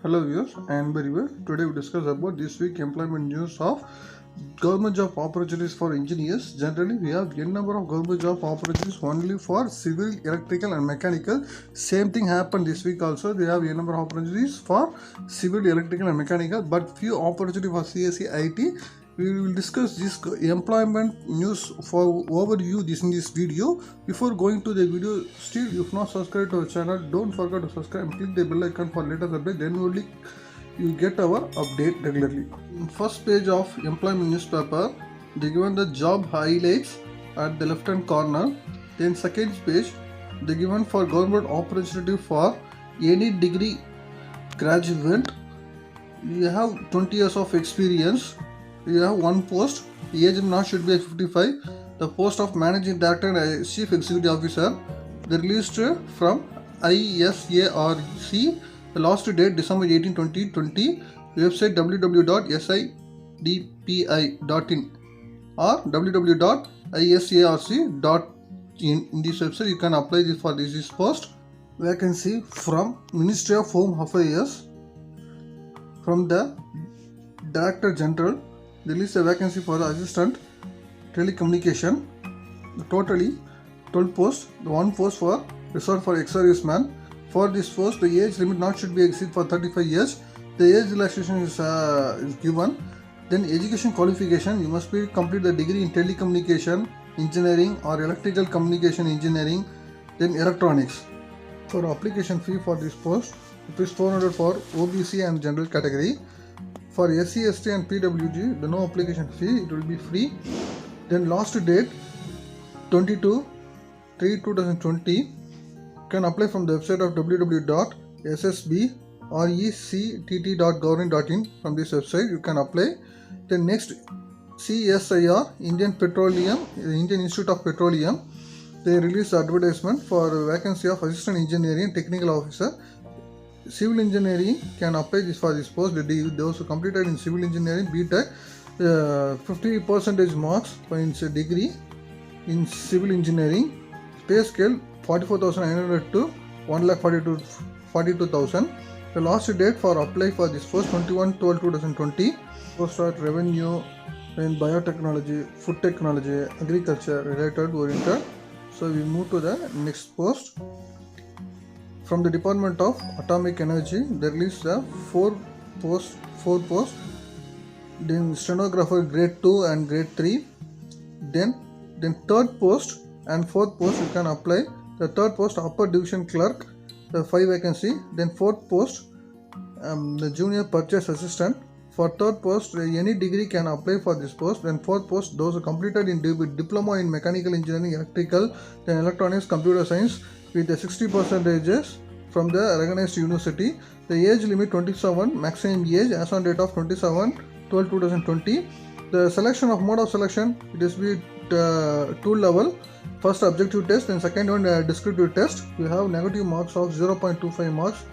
Hello viewers, I am Barivar. Today we discuss about this week employment news of government job opportunities for engineers. Generally, we have n number of government job opportunities only for civil, electrical and mechanical. Same thing happened this week also. They have n number of opportunities for civil, electrical and mechanical, but few opportunities for CSE, IT. We will discuss this employment news for overview in this video. Before going to the video, still if not subscribed to our channel, don't forget to subscribe and click the bell icon for latest update. Then only you get our update regularly. In first page of employment newspaper, they given the job highlights at the left hand corner. Then second page, they given for government opportunity for any degree graduate. You have 20 years of experience. You have one post. The age not should be at 55. The post of managing director and chief executive officer. They released from ISARC. The last date December 18, 2020. Website www.sidpi.in or www.isarc.in. In this website you can apply this for this post. Vacancy from Ministry of Home Affairs. From the Director General, there is a vacancy for the assistant telecommunication. Totally 12 posts. The one post for reserved for ex-serviceman. For this post, the age limit not should be exceed for 35 years. The age relaxation is given. Then education qualification, you must be complete the degree in telecommunication engineering or electrical communication engineering. Then electronics. For application fee for this post, it is 400 for OBC and general category. For SC, ST and PWG, the no application fee, it will be free. Then last date 22/3/2020. You can apply from the website of www.ssbrectt.government.in. From this website you can apply. Then next, CSIR, Indian Institute of Petroleum, they release advertisement for vacancy of assistant engineering and technical officer. Civil engineering can apply this for this post. Those who completed in civil engineering BTech, 50% marks for degree in civil engineering. Pay scale 44,900 to 1,42,000. The last date for apply for this post 21/12/2020. Post at revenue in biotechnology, food technology, agriculture related oriented. So we move to the next post. From the Department of Atomic Energy, they released the four posts. Then stenographer grade 2 and grade 3. Then third post and fourth post you can apply. The third post upper division clerk, the 5 vacancy. Then fourth post the junior purchase assistant. For third post any degree can apply for this post. Then fourth post those who completed in diploma in mechanical engineering, electrical, then electronics, computer science with the 60% from the recognized university. The age limit 27, maximum age as on date of 27/12/2020. The selection of mode of selection, it is be two level. First objective test, then second one descriptive test. You have negative marks of 0.25 marks.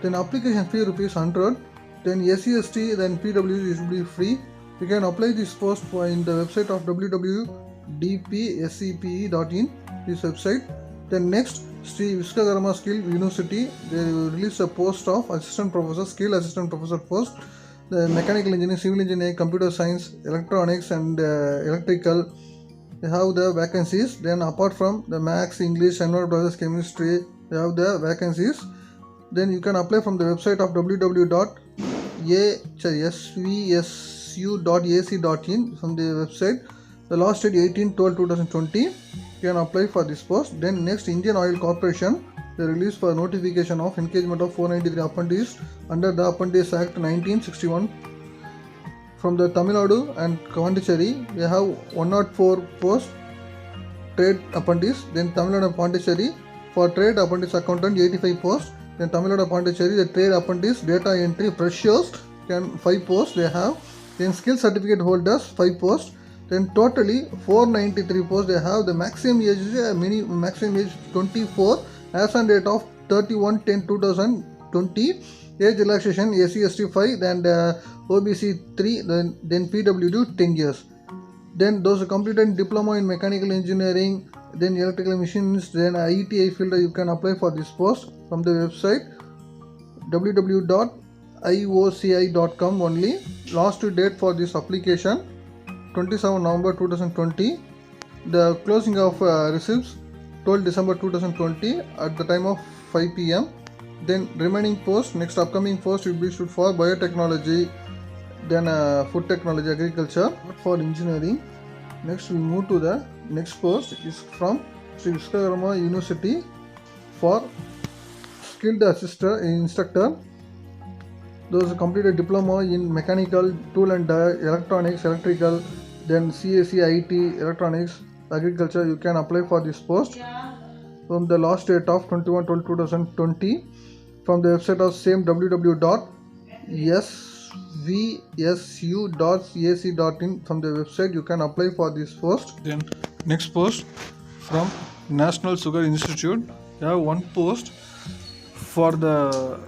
Then application fee ₹100. Then SCST, then PWG should be free. You can apply this post in the website of www.dpscpe.in. This website. Then next, Sri Viswakarma Skill University, they release a post of assistant professor, skill assistant professor post. The mechanical engineering, civil engineering, computer science, electronics and electrical, they have the vacancies. Then apart from the maths, English, environmental chemistry, they have the vacancies. Then you can apply from the website of www.svsu.ac.in. from the website. The last date 18/12/2020. You can apply for this post. Then next, Indian Oil Corporation, they release for notification of engagement of 493 apprentices under the Apprentice Act 1961. From the Tamil Nadu and Pondicherry, they have 104 posts trade apprentice. Then Tamil Nadu and Pondicherry for trade apprentice accountant 85 posts. Then Tamil Nadu and Pondicherry, the trade apprentice data entry freshers can 5 posts they have. Then skill certificate holders 5 posts. Then totally 493 posts they have. The maximum age is maximum age 24 as on date of 31/10/2020. Age relaxation SC/ST 5 and OBC 3, then PWD 10 years. Then those who completed diploma in mechanical engineering, then electrical machines, then IETI field, you can apply for this post from the website www.iitfi.in. ioci.com only. Last date for this application 27 November 2020. The closing of receipts 12 December 2020 at the time of 5 p.m. Then remaining post, next upcoming post will be issued for biotechnology, then food technology, agriculture, for engineering. Next we move to the next post is from Sri Viswakarma University for skilled instructor. Those who completed diploma in mechanical, tool and electronics, electrical, then CAC, IT, electronics, agriculture, you can apply for this post from the last date of 21/12/2020 from the website of same www.svsu.ac.in. from the website you can apply for this post. Then next post from National Sugar Institute, they have one post for the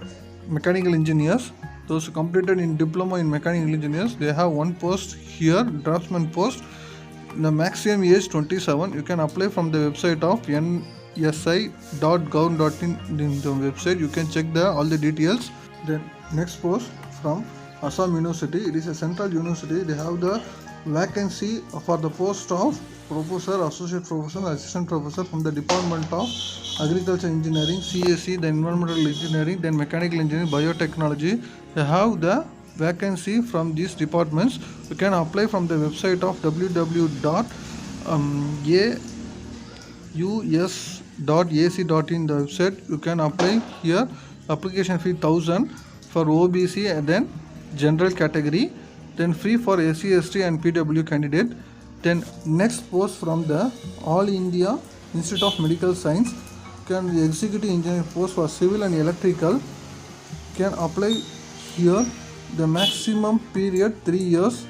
mechanical engineers. Those who completed in diploma in mechanical engineers, they have one post here, draftsman post. The maximum age 27. You can apply from the website of nsi.gov.in. in the website. You can check all the details. Then next post from Assam University. It is a central university. They have the vacancy for the post of professor, associate professor, assistant professor from the Department of Agriculture Engineering, CAC, then environmental engineering, then mechanical engineering, biotechnology. They have the vacancy from these departments. You can apply from the website of www.aus.ac.in. the website. You can apply here. Application fee 1000 for OBC and then general category, then free for SC, ST and PW candidate. Then next post from the All India Institute of Medical Science, can the executive engineer post for civil and electrical, can apply here. The maximum period 3 years,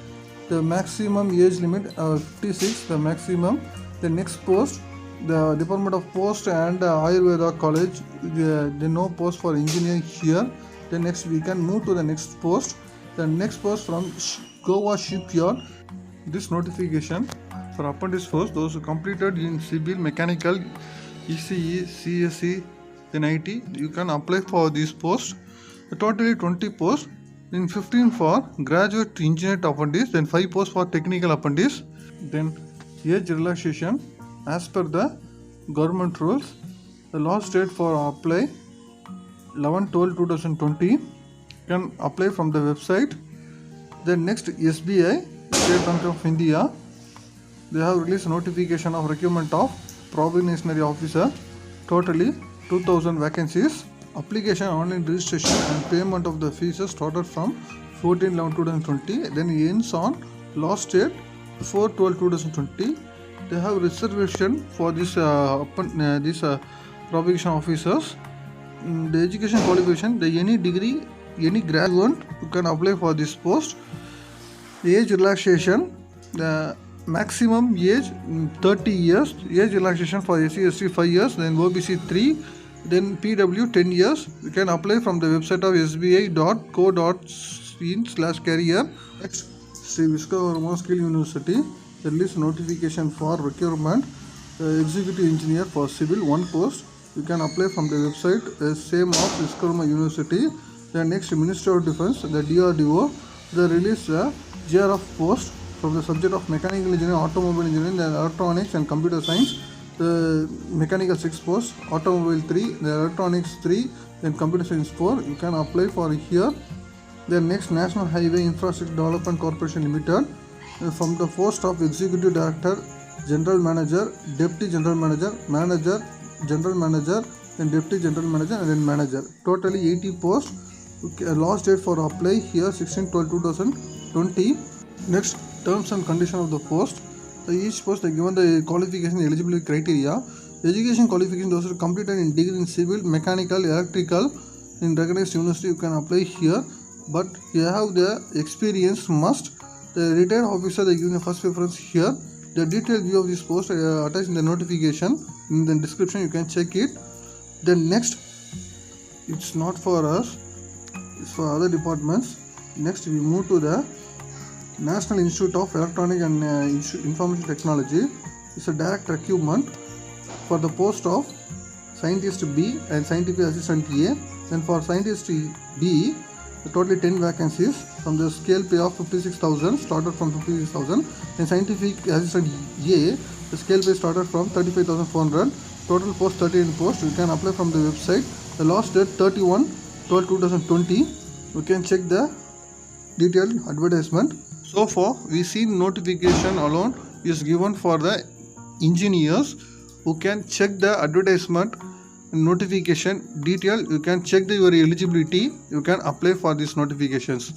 the maximum age limit 56, the maximum. The next post, the Department of Post and Ayurveda College, the no post for engineer here. The next we can move to the next post. The next post from Goa Shipyard. This notification for apprentice post, those who completed in civil, mechanical, ECE, CSE, then IT, you can apply for this post. Totally 20 posts. Then 15 for graduate engineer apprentice, then 5 posts for technical apprentice. Then age relaxation as per the government rules. The last date for apply 11/12/2020. Can apply from the website. Then next SBI, State Bank of India, they have released notification of requirement of probationary officer. Totally 2000 vacancies. Application, online registration and payment of the fees started from 14/11/2020. Then ends on last date 4/12/2020. They have reservation for this probation officers. The education qualification, the any degree, any graduate, you can apply for this post. Age relaxation, the maximum age 30 years. Age relaxation for SC, ST 5 years, then OBC 3. Then PW 10 years. You can apply from the website of sbi.co.in/career. Next, Sri Viswakarma Skill University. There is notification for requirement. Executive engineer for civil, one post. You can apply from the website same of Viswakarma University. The next, Ministry of Defence, the DRDO. They release GRF post from the subject of mechanical engineering, automobile engineering, then electronics and computer science. The mechanical 6 posts, automobile 3, the electronics 3, then computer science 4. You can apply for here. Then next, National Highway Infrastructure Development Corporation Limited, from the post of executive director, general manager, deputy general manager, manager, general manager, then deputy general manager and then manager. Totally 80 posts. Last date for apply here 16/12/2020. Next, terms and condition of the post. Each post they given the qualification eligibility criteria. Education qualification, those who completed in degree in civil, mechanical, electrical in recognized university, you can apply here. But you have the experience must. The retired officer, they give the first preference here. The detailed view of this post attached in the notification. In the description you can check it. Then next, it's not for us, it's for other departments. Next we move to the National Institute of Electronic and Information Technology. It's a direct recruitment for the post of Scientist B and Scientific Assistant A. Then for Scientist B, totally 10 vacancies. From the scale pay of 56,000, started from 56,000. In scientific assistant A, the scale pay started from 35,400. Total post 39 posts. You can apply from the website. The last date 31/12/2020. You can check the detailed advertisement. So far, we see notification alone is given for the engineers. Who can check the advertisement notification detail. You can check your eligibility. You can apply for these notifications.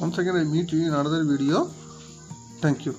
Once again, I meet you in another video. Thank you.